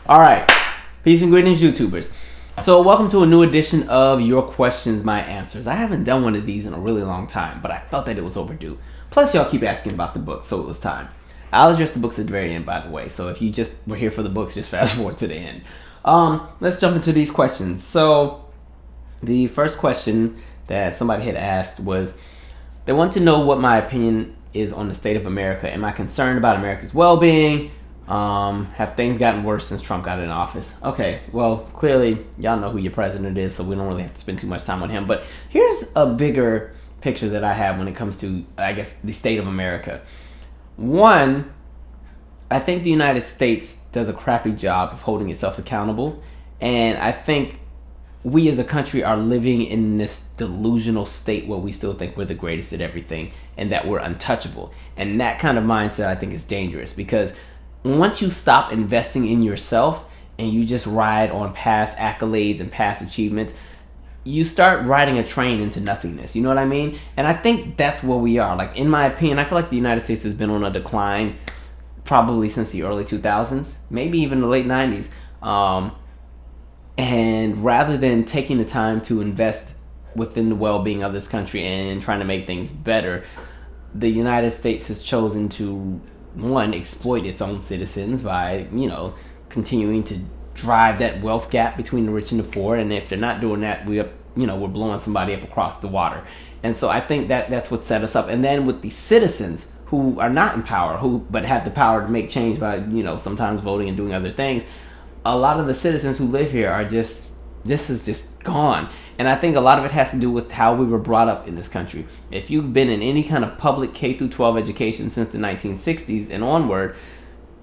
All right. Peace and greetings, YouTubers. So welcome to a new edition of Your Questions, My Answers. I haven't done one of these in a really long time, but I felt that it was overdue. Plus, y'all keep asking about the book, so it was time. I'll address the books at the very end, by the way. So if you just were here for the books, just fast forward to the end. Let's jump into these questions. So the first question that somebody had asked was, they want to know what my opinion is on the state of America. Am I concerned about America's well-being? Have things gotten worse since Trump got in office? Okay, well, clearly y'all know who your president is, so we don't really have to spend too much time on him. But here's a bigger picture that I have when it comes to, I guess, the state of America. One, I think the United States does a crappy job of holding itself accountable, and I think we as a country are living in this delusional state where we still think we're the greatest at everything and that we're untouchable. And that kind of mindset, I think, is dangerous, because once you stop investing in yourself and you just ride on past accolades and past achievements, you start riding a train into nothingness. You know what I mean? And I think that's where we are. Like, in my opinion, I feel like the United States has been on a decline probably since the early 2000s, maybe even the late 90s. And rather than taking the time to invest within the well-being of this country and trying to make things better, the United States has chosen to, one, exploit its own citizens by, continuing to drive that wealth gap between the rich and the poor. And if they're not doing that, we're blowing somebody up across the water. And so I think that's what set us up. And then with the citizens who are not in power, but have the power to make change by, sometimes voting and doing other things, a lot of the citizens who live here are this is just gone. And I think a lot of it has to do with how we were brought up in this country. If you've been in any kind of public K through 12 education since the 1960s and onward,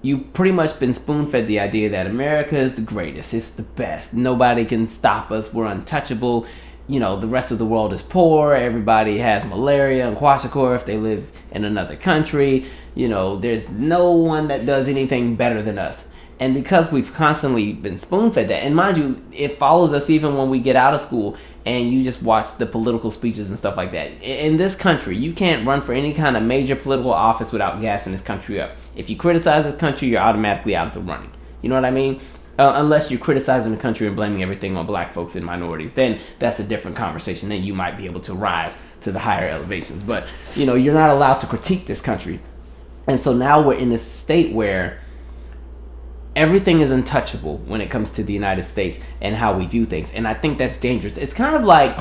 you've pretty much been spoon-fed the idea that America is the greatest, it's the best, nobody can stop us, we're untouchable. The rest of the world is poor, everybody has malaria and kwashiorkor if they live in another country. There's no one that does anything better than us. And because we've constantly been spoon-fed that, and mind you, it follows us even when we get out of school and you just watch the political speeches and stuff like that. In this country, you can't run for any kind of major political office without gassing this country up. If you criticize this country, you're automatically out of the running. You know what I mean? Unless you're criticizing the country and blaming everything on black folks and minorities, then that's a different conversation. Then you might be able to rise to the higher elevations. But, you're not allowed to critique this country. And so now we're in this state where everything is untouchable when it comes to the United States and how we view things. And I think that's dangerous. It's kind of like,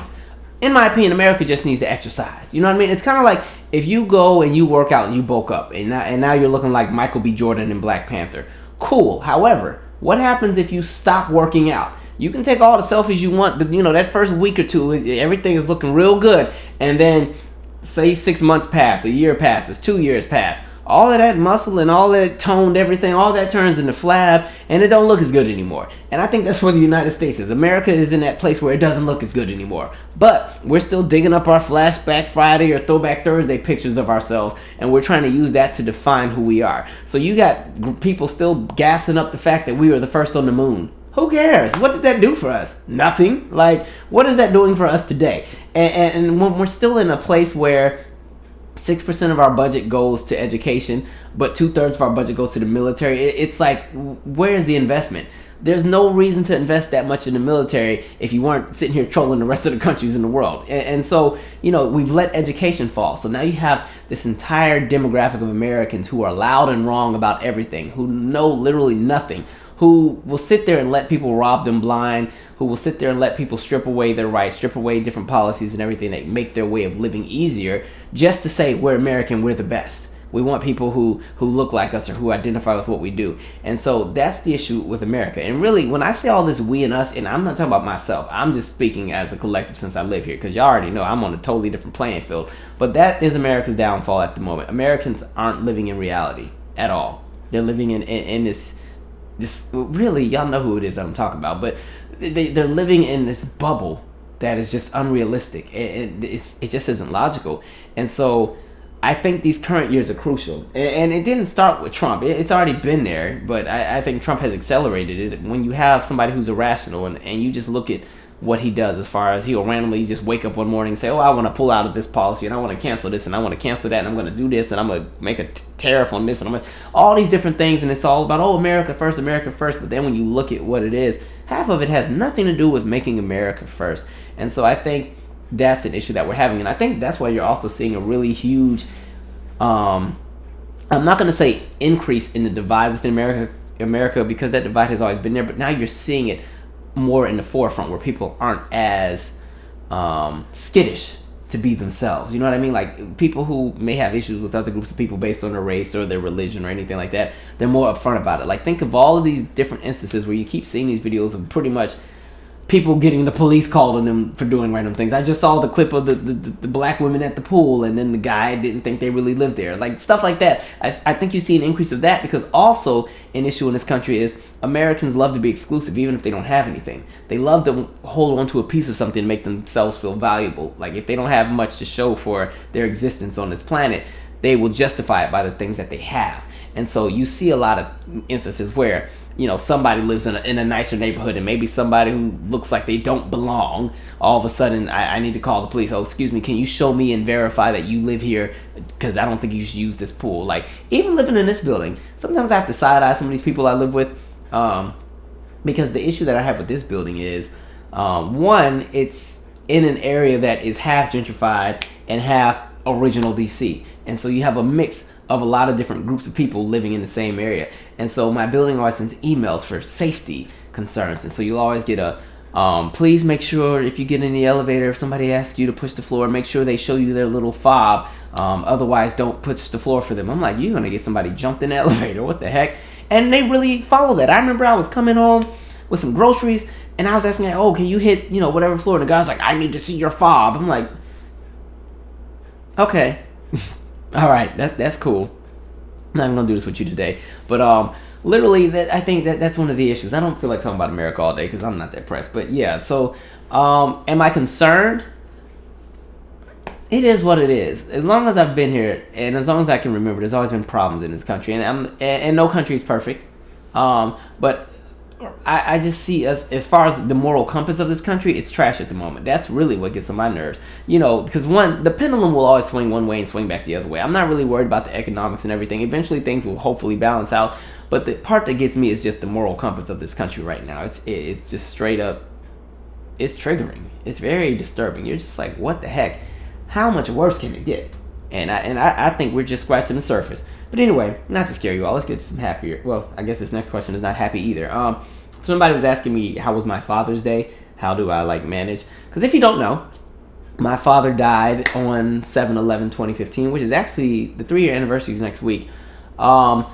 in my opinion, America just needs to exercise. You know what I mean? It's kind of like if you go and you work out and you bulk up and now you're looking like Michael B. Jordan in Black Panther. Cool. However, what happens if you stop working out? You can take all the selfies you want, but that first week or two, everything is looking real good. And then say 6 months pass, a year passes, 2 years pass. All of that muscle and all that toned everything, all that turns into flab, and it don't look as good anymore. And I think that's where the United States is. America is in that place where it doesn't look as good anymore. But we're still digging up our Flashback Friday or Throwback Thursday pictures of ourselves, and we're trying to use that to define who we are. So you got people still gassing up the fact that we were the first on the moon. Who cares? What did that do for us? Nothing. Like, what is that doing for us today? And when we're still in a place where 6% of our budget goes to education, but 2/3 of our budget goes to the military. It's like, where's the investment? There's no reason to invest that much in the military if you weren't sitting here trolling the rest of the countries in the world. And so, we've let education fall. So now you have this entire demographic of Americans who are loud and wrong about everything, who know literally nothing, who will sit there and let people rob them blind, who will sit there and let people strip away their rights, strip away different policies and everything that make their way of living easier, just to say we're American, we're the best. We want people who look like us or who identify with what we do. And so that's the issue with America. And really, when I say all this we and us, and I'm not talking about myself, I'm just speaking as a collective since I live here, because y'all already know I'm on a totally different playing field. But that is America's downfall at the moment. Americans aren't living in reality at all. They're living in this really, y'all know who it is that I'm talking about, but they're living in this bubble that is just unrealistic. It just isn't logical. And so I think these current years are crucial. And it didn't start with Trump. It's already been there, but I think Trump has accelerated it. When you have somebody who's irrational and you just look at what he does, as far as he'll randomly just wake up one morning and say, oh, I want to pull out of this policy, and I want to cancel this, and I want to cancel that, and I'm going to do this, and I'm going to make a tariff on this, and I'm going to all these different things, and it's all about, oh, America first, but then when you look at what it is, half of it has nothing to do with making America first. And so I think that's an issue that we're having, and I think that's why you're also seeing a really huge I'm not going to say increase in the divide within America, because that divide has always been there, but now you're seeing it more in the forefront, where people aren't as skittish to be themselves. You know what I mean? Like, people who may have issues with other groups of people based on their race or their religion or anything like that, they're more upfront about it. Like, think of all of these different instances where you keep seeing these videos of pretty much people getting the police called on them for doing random things. I just saw the clip of the black women at the pool, and then the guy didn't think they really lived there. Like, stuff like that. I think you see an increase of that, because also an issue in this country is Americans love to be exclusive, even if they don't have anything. They love to hold on to a piece of something to make themselves feel valuable. Like, if they don't have much to show for their existence on this planet, they will justify it by the things that they have. And so you see a lot of instances where, you know, somebody lives in a nicer neighborhood, and maybe somebody who looks like they don't belong, all of a sudden, I need to call the police. Oh, excuse me, can you show me and verify that you live here? Because I don't think you should use this pool. Like, even living in this building, sometimes I have to side-eye some of these people I live with, because the issue that I have with this building is, one, it's in an area that is half gentrified and half original DC. And so you have a mix of a lot of different groups of people living in the same area. And so my building always sends emails for safety concerns. And so you'll always get a, please make sure if you get in the elevator, if somebody asks you to push the floor, make sure they show you their little fob. Otherwise, don't push the floor for them. I'm like, you're going to get somebody jumped in the elevator. What the heck? And they really follow that. I remember I was coming home with some groceries, and I was asking, oh, can you hit, you know, whatever floor? And the guy's like, I need to see your fob. I'm like, okay. All right, that's cool. I'm not even gonna do this with you today, but literally, I think that's one of the issues. I don't feel like talking about America all day because I'm not that pressed. But yeah, so am I concerned? It is what it is. As long as I've been here, and as long as I can remember, there's always been problems in this country, and no country is perfect. But I just see us, as far as the moral compass of this country, it's trash at the moment. That's really what gets on my nerves. You know, because the pendulum will always swing one way and swing back the other way. I'm not really worried about the economics and everything. Eventually things will hopefully balance out. But the part that gets me is just the moral compass of this country right now. It's just straight up, it's triggering. It's very disturbing. You're just like, what the heck? How much worse can it get? And I think we're just scratching the surface. But anyway, not to scare you all, let's get to some happier. Well, I guess this next question is not happy either. Somebody was asking me, how was my Father's Day? How do I manage? Because if you don't know, my father died on 7/11/2015, which is actually the 3-year anniversary is next week. I'll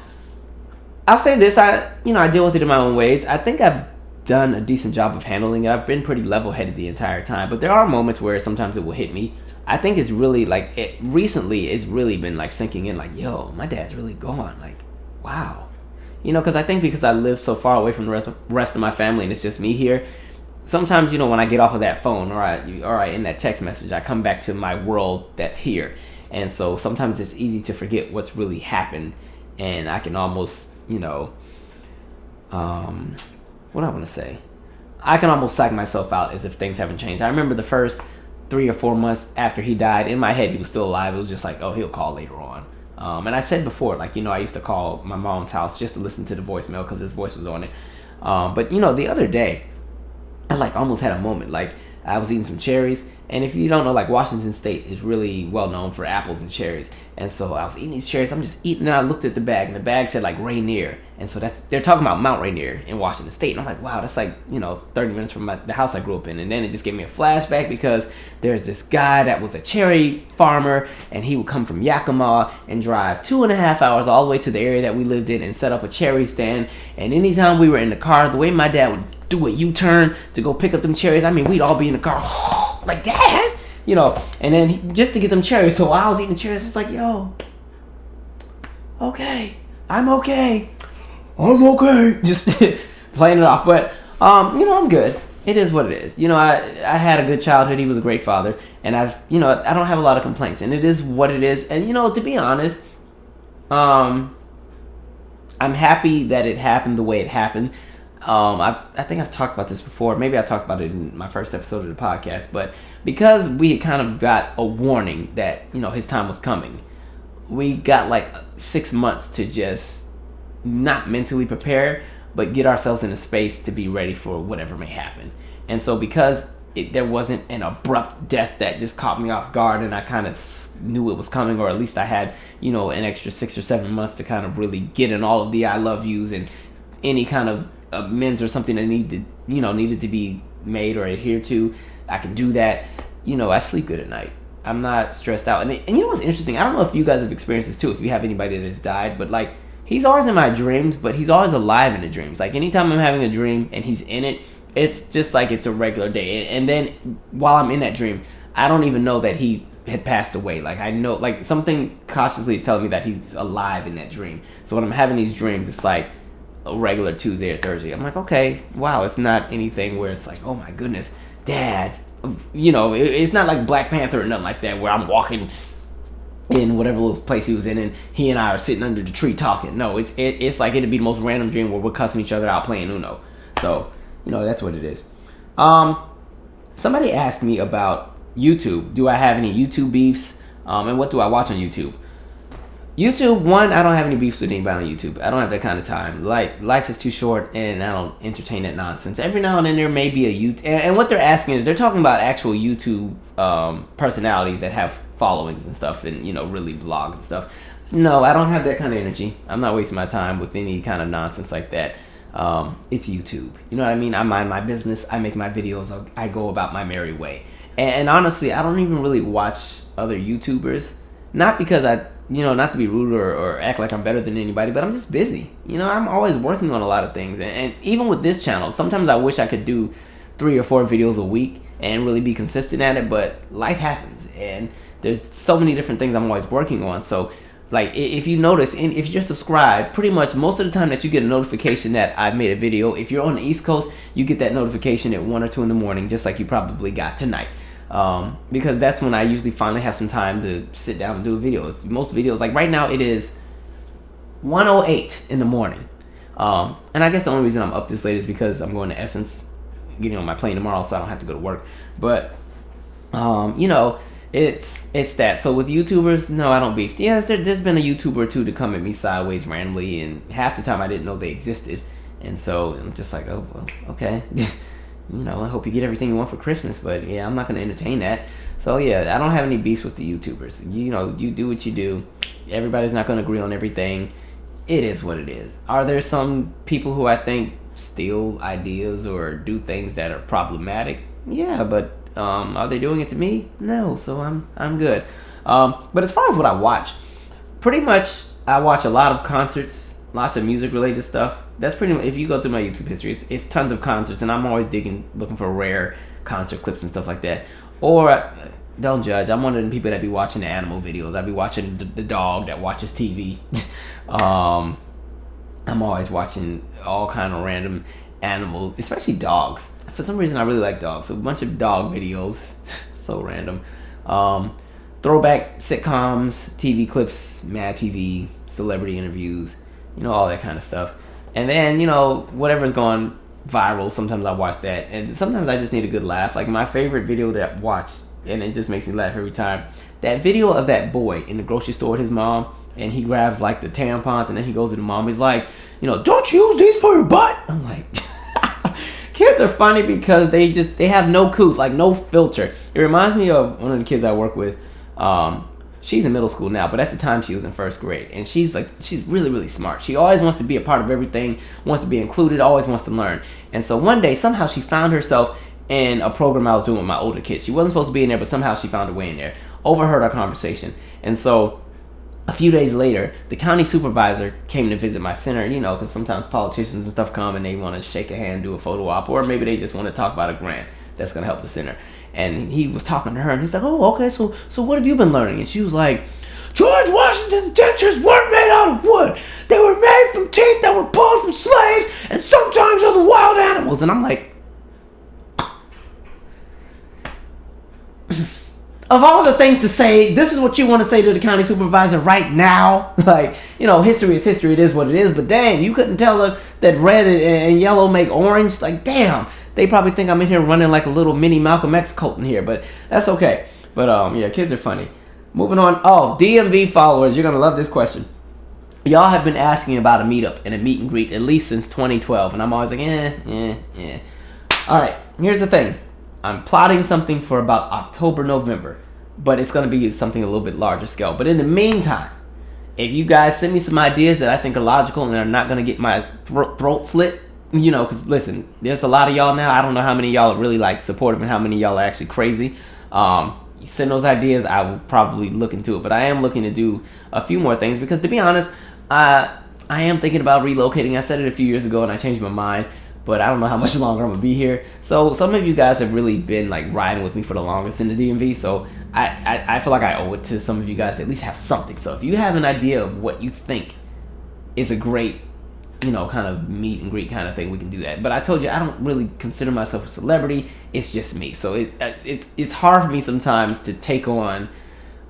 say this, I deal with it in my own ways. I think I've done a decent job of handling it. I've been pretty level-headed the entire time, but there are moments where sometimes it will hit me. I think it's really recently it's really been sinking in, yo, my dad's really gone. Wow. Because I think because I live so far away from the rest of my family and it's just me here, sometimes, when I get off of that phone or in that text message, I come back to my world that's here. And so sometimes it's easy to forget what's really happened, and I can almost, what I want to say, I can almost psych myself out as if things haven't changed. I remember the first 3 or 4 months after he died, in my head he was still alive. It was just oh, he'll call later on. And I said before, I used to call my mom's house just to listen to the voicemail because his voice was on it. But the other day, I almost had a moment. I was eating some cherries, and if you don't know, Washington State is really well known for apples and cherries. And so I was eating these cherries. I'm just eating, and I looked at the bag, and the bag said Rainier. And so they're talking about Mount Rainier in Washington State. And I'm like, wow, that's 30 minutes from the house I grew up in. And then it just gave me a flashback because there's this guy that was a cherry farmer, and he would come from Yakima and drive 2.5 hours all the way to the area that we lived in and set up a cherry stand. And anytime we were in the car, the way my dad would do a U-turn to go pick up them cherries, we'd all be in the car like, Dad, and then just to get them cherries. So while I was eating the cherries, it's yo, okay, I'm okay, just playing it off. But I'm good. It is what it is. I had a good childhood. He was a great father, and I don't have a lot of complaints, and it is what it is. And to be honest, I'm happy that it happened the way it happened. I think I've talked about this before. Maybe I talked about it in my first episode of the podcast. But because we had kind of got a warning that his time was coming, we got like 6 months to just not mentally prepare, but get ourselves in a space to be ready for whatever may happen. And so because there wasn't an abrupt death that just caught me off guard, and I kind of knew it was coming, or at least I had an extra 6 or 7 months to kind of really get in all of the I love yous and any kind of amends or something that needed to be made or adhered to. I can do that. I sleep good at night. I'm not stressed out. And you know what's interesting? I don't know if you guys have experienced this too, if you have anybody that has died, but like, he's always in my dreams, but he's always alive in the dreams. Like, anytime I'm having a dream and he's in it, it's just like it's a regular day. And then while I'm in that dream, I don't even know that he had passed away. Like, I know, like, something cautiously is telling me that he's alive in that dream. So when I'm having these dreams, it's like a regular Tuesday or Thursday. I'm like, okay, wow, it's not anything where it's like, oh my goodness, Dad. It's not like Black Panther or nothing like that where I'm walking in whatever little place he was in and he and I are sitting under the tree talking. No, it's like it'd be the most random dream where we're cussing each other out playing Uno. So, that's what it is. Somebody asked me about YouTube. Do I have any YouTube beefs? And what do I watch on YouTube? YouTube, one, I don't have any beefs with anybody on YouTube. I don't have that kind of time. Like, life is too short, and I don't entertain that nonsense. Every now and then there may be a YouTube, and what they're asking is they're talking about actual YouTube personalities that have followings and stuff, and really blog and stuff. No, I don't have that kind of energy. I'm not wasting my time with any kind of nonsense like that. It's YouTube. You know what I mean? I mind my business. I make my videos. I go about my merry way. And honestly, I don't even really watch other YouTubers. Not because not to be rude or act like I'm better than anybody, but I'm just busy. I'm always working on a lot of things. And even with this channel, sometimes I wish I could do 3 or 4 videos a week and really be consistent at it, but life happens. And there's so many different things I'm always working on. So, like, if you notice, and if you're subscribed, pretty much most of the time that you get a notification that I've made a video, if you're on the East Coast, you get that notification at 1 or 2 in the morning, just like you probably got tonight. Because that's when I usually finally have some time to sit down and do a video. Most videos, like right now, it is 1:08 in the morning. And I guess the only reason I'm up this late is because I'm going to Essence, getting on my plane tomorrow, so I don't have to go to work. But, it's that. So with YouTubers, no, I don't beef. Yeah, there's been a YouTuber or two to come at me sideways randomly, and half the time I didn't know they existed. And so I'm just like, oh, well, okay. I hope you get everything you want for Christmas, but yeah, I'm not going to entertain that. So yeah, I don't have any beefs with the YouTubers. You do what you do. Everybody's not going to agree on everything. It is what it is. Are there some people who I think steal ideas or do things that are problematic? Yeah, but are they doing it to me? No, so I'm good. But as far as what I watch, pretty much I watch a lot of concerts, lots of music related stuff. That's pretty much, if you go through my YouTube history, it's tons of concerts, and I'm always looking for rare concert clips and stuff like that. Or, don't judge, I'm one of the people that be watching the animal videos. I be watching the dog that watches TV. I'm always watching all kind of random animals, especially dogs. For some reason, I really like dogs. So a bunch of dog videos, so random. Throwback sitcoms, TV clips, Mad TV, celebrity interviews, all that kind of stuff. And then, whatever's going viral, sometimes I watch that. And sometimes I just need a good laugh. Like, my favorite video that I watch, and it just makes me laugh every time, that video of that boy in the grocery store with his mom, and he grabs, like, the tampons, and then he goes to the mom. He's like, don't you use these for your butt? I'm like, kids are funny because they have no couth, like, no filter. It reminds me of one of the kids I work with. She's in middle school now, but at the time she was in first grade. And she's really, really smart. She always wants to be a part of everything, wants to be included, always wants to learn. And so one day, somehow she found herself in a program I was doing with my older kids. She wasn't supposed to be in there, but somehow she found her way in there. Overheard our conversation. And so a few days later, the county supervisor came to visit my center, because sometimes politicians and stuff come and they want to shake a hand, do a photo op, or maybe they just want to talk about a grant that's going to help the center. And he was talking to her, and he's like, oh, okay, so what have you been learning? And she was like, George Washington's dentures weren't made out of wood. They were made from teeth that were pulled from slaves and sometimes other wild animals. And I'm like, of all the things to say, this is what you want to say to the county supervisor right now. Like, history is history. It is what it is. But dang, you couldn't tell that red and yellow make orange. Like, damn. They probably think I'm in here running like a little mini Malcolm X cult in here. But that's okay. But, yeah, kids are funny. Moving on. Oh, DMV followers. You're going to love this question. Y'all have been asking about a meetup and a meet and greet at least since 2012. And I'm always like, All right. Here's the thing. I'm plotting something for about October, November, but it's going to be something a little bit larger scale. But in the meantime, if you guys send me some ideas that I think are logical and are not going to get my throat slit, because listen, there's a lot of y'all now. I don't know how many of y'all are really like supportive and how many of y'all are actually crazy. You send those ideas, I will probably look into it. But I am looking to do a few more things because, to be honest, I am thinking about relocating. I said it a few years ago and I changed my mind. But I don't know how much longer I'm going to be here. So some of you guys have really been like riding with me for the longest in the DMV. So I feel like I owe it to some of you guys to at least have something. So if you have an idea of what you think is a great, kind of meet and greet kind of thing, we can do that. But I told you, I don't really consider myself a celebrity. It's just me. So it's hard for me sometimes to take on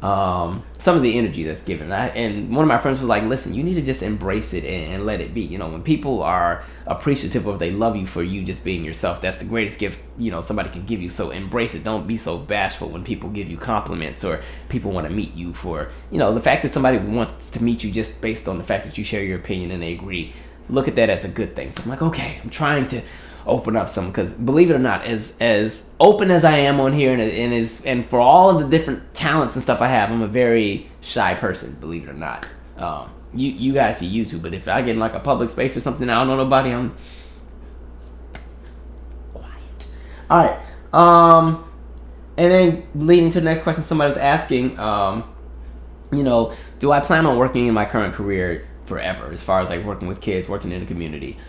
some of the energy that's given. And one of my friends was like, listen, you need to just embrace it and let it be. When people are appreciative of, they love you for you just being yourself, that's the greatest gift somebody can give you. So embrace it. Don't be so bashful when people give you compliments or people want to meet you for the fact that somebody wants to meet you just based on the fact that you share your opinion and they agree. Look at that as a good thing. So I'm like, okay, I'm trying to open up some, because believe it or not, as open as I am on here and for all of the different talents and stuff I have, I'm a very shy person, believe it or not. You guys see YouTube, but if I get in like a public space or something, I don't know nobody, I'm quiet. All right. And then leading to the next question, somebody's asking, do I plan on working in my current career forever, as far as like working with kids, working in the community?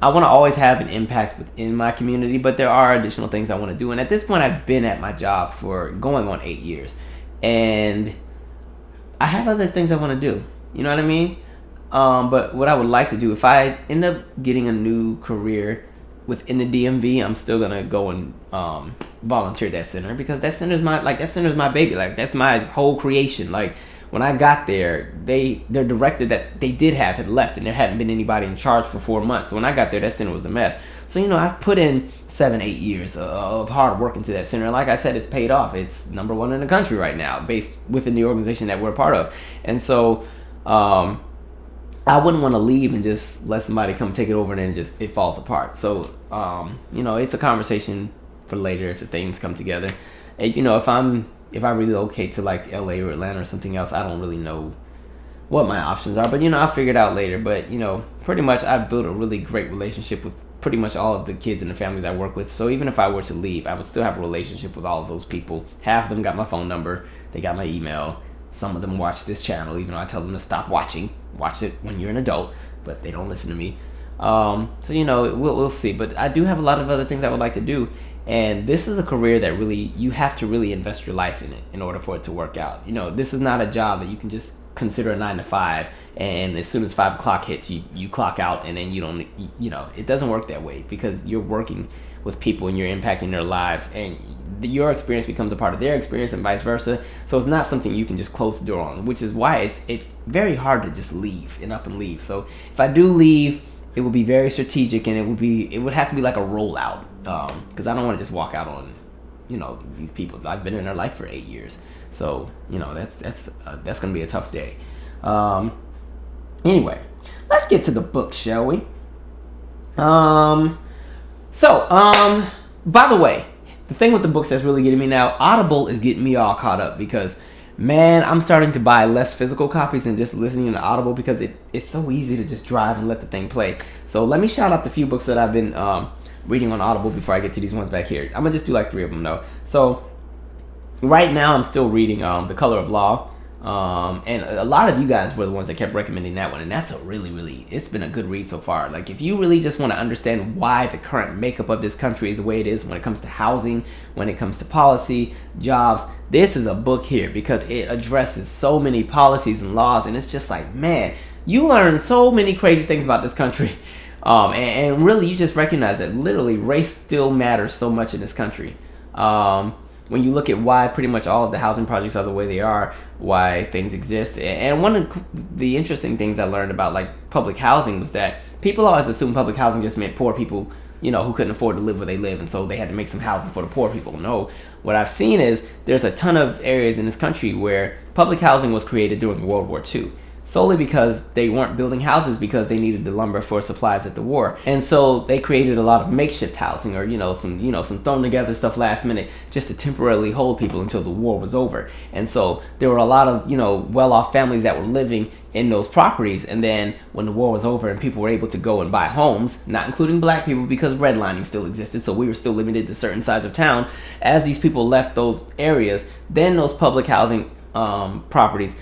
I want to always have an impact within my community, but there are additional things I want to do. And at this point, I've been at my job for going on 8 years, and I have other things I want to do. You know what I mean? But what I would like to do, if I end up getting a new career within the DMV, I'm still gonna go and volunteer at that center, because that center's my baby. Like, that's my whole creation. Like, when I got there, their director that they did have had left, and there hadn't been anybody in charge for 4 months. So when I got there, that center was a mess. So, I've put in 7-8 years of hard work into that center. And like I said, it's paid off. It's number 1 in the country right now, based within the organization that we're a part of. And so, I wouldn't want to leave and just let somebody come take it over and then it falls apart. So, it's a conversation for later if the things come together. And, if I relocate to like LA or Atlanta or something else, I don't really know what my options are, but I'll figure it out later. But pretty much I've built a really great relationship with pretty much all of the kids and the families I work with. So even if I were to leave, I would still have a relationship with all of those people. Half of them got my phone number, they got my email. Some of them watch this channel, even though I tell them to stop watching. Watch it when you're an adult, but they don't listen to me. So we'll see. But I do have a lot of other things I would like to do. And this is a career that really, you have to really invest your life in it in order for it to work out. This is not a job that you can just consider a 9 to 5, and as soon as 5 o'clock hits, you clock out, and then you don't, it doesn't work that way, because you're working with people and you're impacting their lives, and your experience becomes a part of their experience and vice versa. So it's not something you can just close the door on, which is why it's very hard to just leave and up and leave. So if I do leave, it will be very strategic, and it would have to be like a rollout, because I don't want to just walk out on these people. I've been in their life for 8 years, so that's gonna be a tough day. Anyway, let's get to the book, shall we? By the way, the thing with the books that's really getting me now, Audible is getting me all caught up, because man, I'm starting to buy less physical copies and just listening to Audible, because it's so easy to just drive and let the thing play. So let me shout out the few books that I've been reading on Audible before I get to these ones back here. I'm gonna just do like 3 of them though. So right now I'm still reading The Color of Law, and a lot of you guys were the ones that kept recommending that one, and that's a really, it's been a good read so far. Like, if you really just want to understand why the current makeup of this country is the way it is when it comes to housing, when it comes to policy, jobs, this is a book here, because it addresses so many policies and laws, and it's just like, man, you learn so many crazy things about this country. And really, you just recognize that literally race still matters so much in this country. when you look at why pretty much all of the housing projects are the way they are, why things exist. And one of the interesting things I learned about like public housing was that people always assume public housing just meant poor people, who couldn't afford to live where they live, and so they had to make some housing for the poor people. No, what I've seen is there's a ton of areas in this country where public housing was created during World War II, solely because they weren't building houses because they needed the lumber for supplies at the war. And so they created a lot of makeshift housing, or some thrown together stuff last minute just to temporarily hold people until the war was over. And so there were a lot of well-off families that were living in those properties, and then when the war was over and people were able to go and buy homes, not including black people because redlining still existed, so we were still limited to certain sides of town. As these people left those areas, then those public housing properties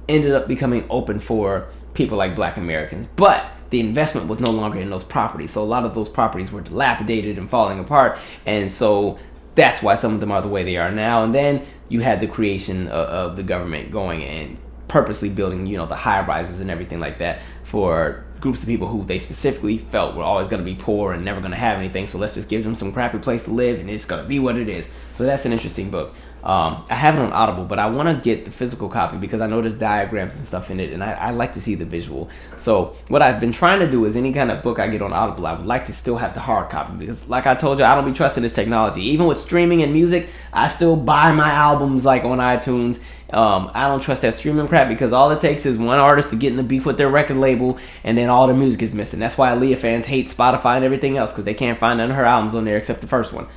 ended up becoming open for people like black Americans. But the investment was no longer in those properties, so a lot of those properties were dilapidated and falling apart, and so that's why some of them are the way they are now. And then you had the creation of the government going and purposely building the high rises and everything like that for groups of people who they specifically felt were always going to be poor and never going to have anything, so let's just give them some crappy place to live and it's going to be what it is. So that's an interesting book. I have it on Audible, but I want to get the physical copy because I know there's diagrams and stuff in it, and I like to see the visual. So what I've been trying to do is any kind of book I get on Audible, I would like to still have the hard copy because, like I told you, I don't be trusting this technology. Even with streaming and music, I still buy my albums like on iTunes. I don't trust that streaming crap because all it takes is one artist to get in a beef with their record label, and then all the music is missing. That's why Aaliyah fans hate Spotify and everything else because they can't find none of her albums on there except the first one.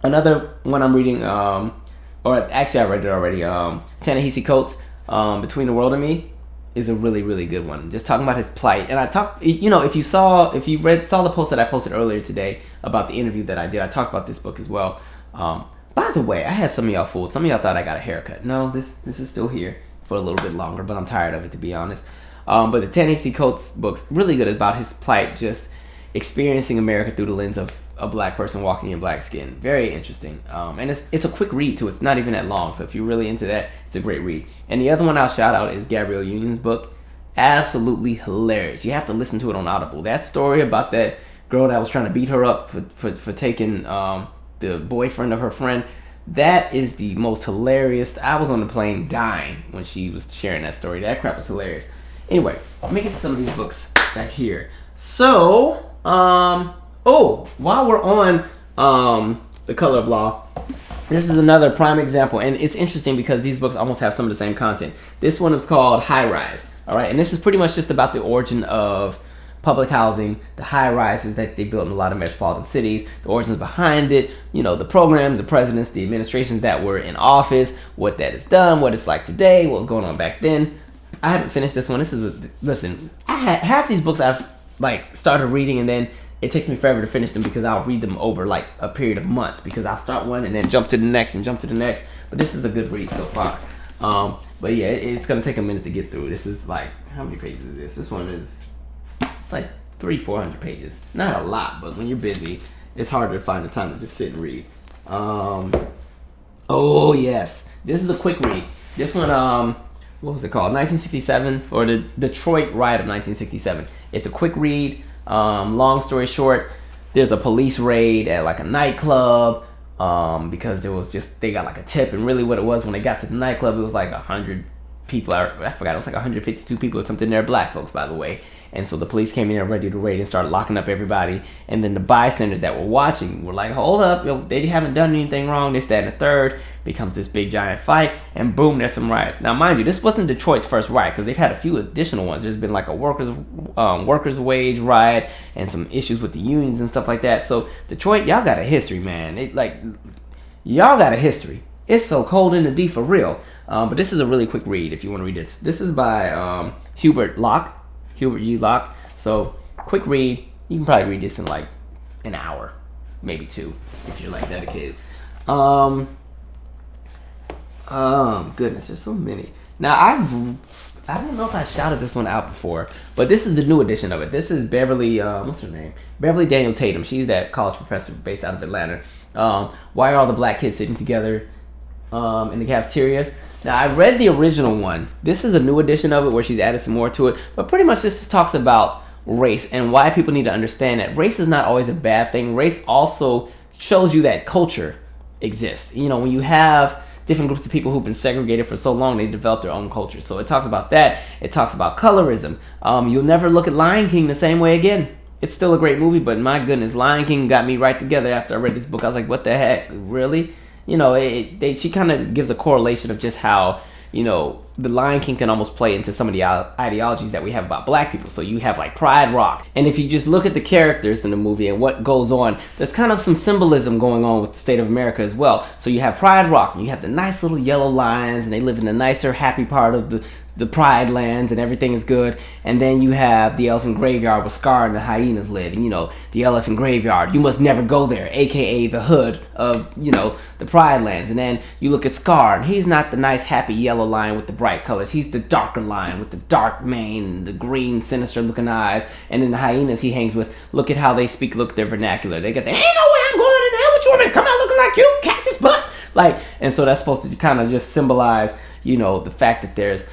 Another one I'm reading, or actually I read it already, Ta-Nehisi Coates, Between the World and Me, is a really, really good one. Just talking about his plight. And I talked, if you saw the post that I posted earlier today about the interview that I did, I talked about this book as well. By the way, I had some of y'all fooled. Some of y'all thought I got a haircut. No, this is still here for a little bit longer, but I'm tired of it, to be honest. But the Ta-Nehisi Coates book's really good about his plight, just experiencing America through the lens of a black person walking in black skin. Very interesting. And it's a quick read too. It's not even that long. So if you're really into that, it's a great read. And the other one I'll shout out is Gabrielle Union's book. Absolutely hilarious. You have to listen to it on Audible. That story about that girl that was trying to beat her up for taking the boyfriend of her friend, that is the most hilarious. I was on the plane dying when she was sharing that story. That crap was hilarious. Anyway, let me get to some of these books back here. So, while we're on The Color of Law, this is another prime example, and it's interesting because these books almost have some of the same content. This one is called High Rise, all right? And this is pretty much just about the origin of public housing, the high rises that they built in a lot of metropolitan cities, the origins behind it, the programs, the presidents, the administrations that were in office, what that has done, what it's like today, what was going on back then. I haven't finished this one. Listen, half these books I've started reading, and then it takes me forever to finish them because I'll read them over like a period of months because I'll start one and then jump to the next and jump to the next. But this is a good read so far. But yeah, it's gonna take a minute to get through. This is like, how many pages is this? This one is, it's like 300-400 pages. Not a lot, but when you're busy, it's harder to find the time to just sit and read. Oh yes, this is a quick read. This one, what was it called? 1967, or the Detroit Riot of 1967. It's a quick read. Long story short, there's a police raid at like a nightclub because they got like a tip, and really what it was when they got to the nightclub, it was like 100 people. I forgot, it was like 152 people or something. They're black folks, by the way. And so the police came in there ready to raid and started locking up everybody. And then the bystanders that were watching were like, hold up, they haven't done anything wrong. This, that, and the third. Becomes this big giant fight, and boom, there's some riots. Now, mind you, this wasn't Detroit's first riot because they've had a few additional ones. There's been like a workers' wage riot and some issues with the unions and stuff like that. So Detroit, y'all got a history, man. Y'all got a history. It's so cold in the D for real. But this is a really quick read if you want to read it. This is by Hubert G. Locke. So quick read. You can probably read this in like an hour, maybe two, if you're like dedicated. Goodness, there's so many. Now I don't know if I shouted this one out before, but this is the new edition of it. This is Beverly, what's her name? Beverly Daniel Tatum. She's that college professor based out of Atlanta. Why are all the black kids sitting together in the cafeteria? Now, I read the original one. This is a new edition of it where she's added some more to it. But pretty much this just talks about race and why people need to understand that race is not always a bad thing. Race also shows you that culture exist. When you have different groups of people who've been segregated for so long, they develop their own culture. So it talks about that. It talks about colorism. You'll never look at Lion King the same way again. It's still a great movie, but my goodness, Lion King got me right together after I read this book. I was like, what the heck? Really? She kind of gives a correlation of just how, the Lion King can almost play into some of the ideologies that we have about black people. So you have like Pride Rock. And if you just look at the characters in the movie and what goes on, there's kind of some symbolism going on with the state of America as well. So you have Pride Rock, and you have the nice little yellow lions, and they live in the nicer, happy part of the Pride Lands, and everything is good. And then you have the Elephant Graveyard where Scar and the hyenas live. And the Elephant Graveyard, you must never go there, aka the hood of the Pride Lands. And then you look at Scar, and he's not the nice happy yellow lion with the bright colors. He's the darker lion with the dark mane, the green sinister looking eyes. And then the hyenas he hangs with, look at how they speak, look at their vernacular. They got the, ain't no way I'm going in there with you, want me to come out looking like you, cactus butt. And so that's supposed to kind of just symbolize the fact that there's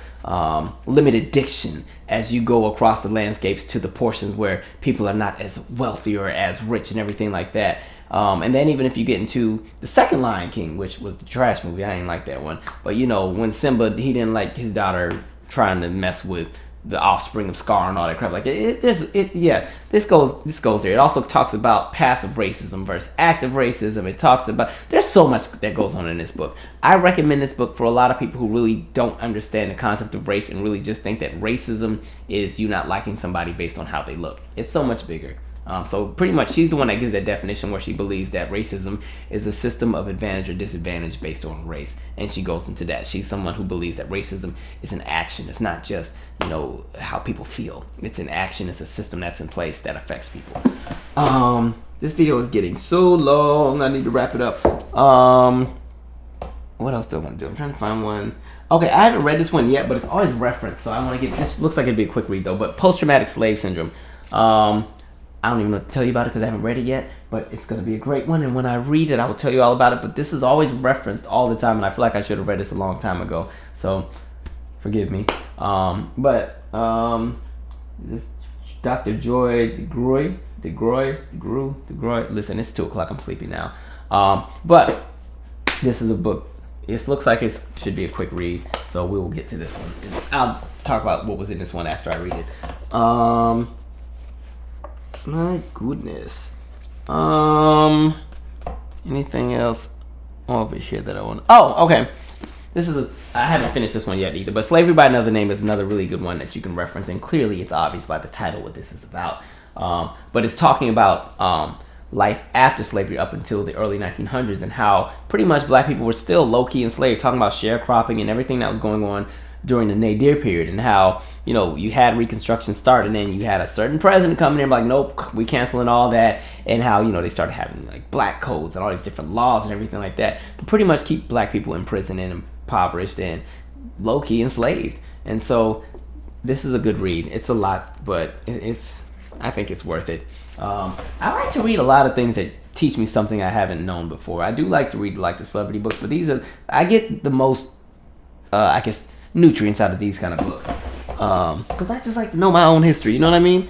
limited diction as you go across the landscapes to the portions where people are not as wealthy or as rich and everything like that. And then even if you get into the second Lion King, which was the trash movie, I ain't like that one. But when Simba, he didn't like his daughter trying to mess with the offspring of Scar and all that crap. Like this goes there. It also talks about passive racism versus active racism. It talks about, there's so much that goes on in this book. I recommend this book for a lot of people who really don't understand the concept of race and really just think that racism is you not liking somebody based on how they look. It's so much bigger. So pretty much she's the one that gives that definition where she believes that racism is a system of advantage or disadvantage based on race. And she goes into that. She's someone who believes that racism is an action. It's not just, how people feel. It's an action. It's a system that's in place that affects people. This video is getting so long. I need to wrap it up. What else do I want to do? I'm trying to find one. Okay, I haven't read this one yet, but it's always referenced. So I want to this looks like it'd be a quick read though. But post-traumatic slave syndrome. I don't even know what to tell you about it because I haven't read it yet, but it's going to be a great one. And when I read it, I will tell you all about it. But this is always referenced all the time, and I feel like I should have read this a long time ago. So forgive me. This Dr. Joy DeGroy. Listen, it's 2 o'clock. I'm sleepy now. But this is a book. It looks like it should be a quick read, so we will get to this one. I'll talk about what was in this one after I read it. My goodness. Anything else over here that I want? Oh, okay. I haven't finished this one yet either, but Slavery by Another Name is another really good one that you can reference, and clearly it's obvious by the title what this is about. But it's talking about life after slavery up until the early 1900s and how pretty much black people were still low-key enslaved, talking about sharecropping and everything that was going on during the Nadir period, and how you had Reconstruction start, and then you had a certain president coming in like, nope, we canceling all that, and how they started having like black codes and all these different laws and everything like that to pretty much keep black people in prison and impoverished and low-key enslaved. And so this is a good read. It's a lot, but I think it's worth it. I like to read a lot of things that teach me something I haven't known before. I do like to read like the celebrity books, but I get the most nutrients out of these kind of books, because I just like to know my own history. You know what I mean?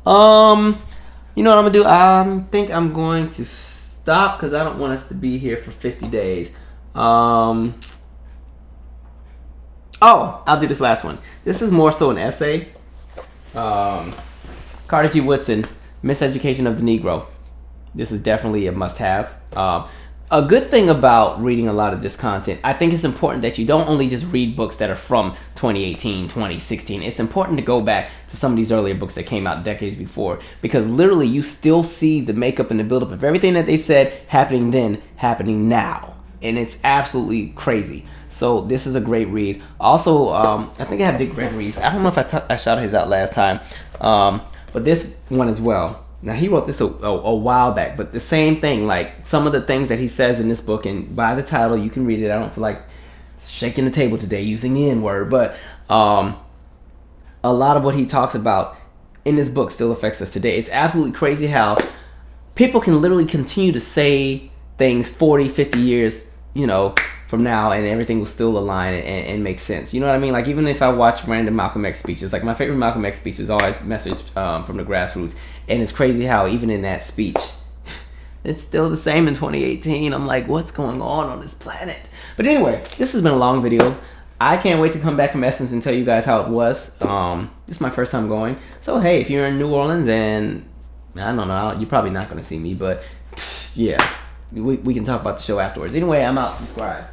You know what I'm gonna do? I think I'm going to stop because I don't want us to be here for 50 days. I'll do this last one. This is more so an essay. Carter G. Woodson, Miseducation of the Negro. This is definitely a must-have. A good thing about reading a lot of this content, I think it's important that you don't only just read books that are from 2018, 2016. It's important to go back to some of these earlier books that came out decades before, because literally you still see the makeup and the buildup of everything that they said happening then, happening now. And it's absolutely crazy. So this is a great read. Also, I think I have Dick Gregory's. I don't know if I shouted his out last time. But this one as well. Now, he wrote this a while back, but the same thing, like some of the things that he says in this book, and by the title, you can read it. I don't feel like shaking the table today using the N-word, but a lot of what he talks about in this book still affects us today. It's absolutely crazy how people can literally continue to say things 40, 50 years, from now, and everything will still align and make sense. You know what I mean? Like, even if I watch random Malcolm X speeches, like my favorite Malcolm X speech is always message from the grassroots. And it's crazy how even in that speech, It's still the same in 2018. I'm like, what's going on this planet? But anyway, this has been a long video. I can't wait to come back from Essence and tell you guys how it was. This is my first time going. So, hey, if you're in New Orleans and, I don't know, you're probably not going to see me, but yeah, we can talk about the show afterwards. Anyway, I'm out. Subscribe.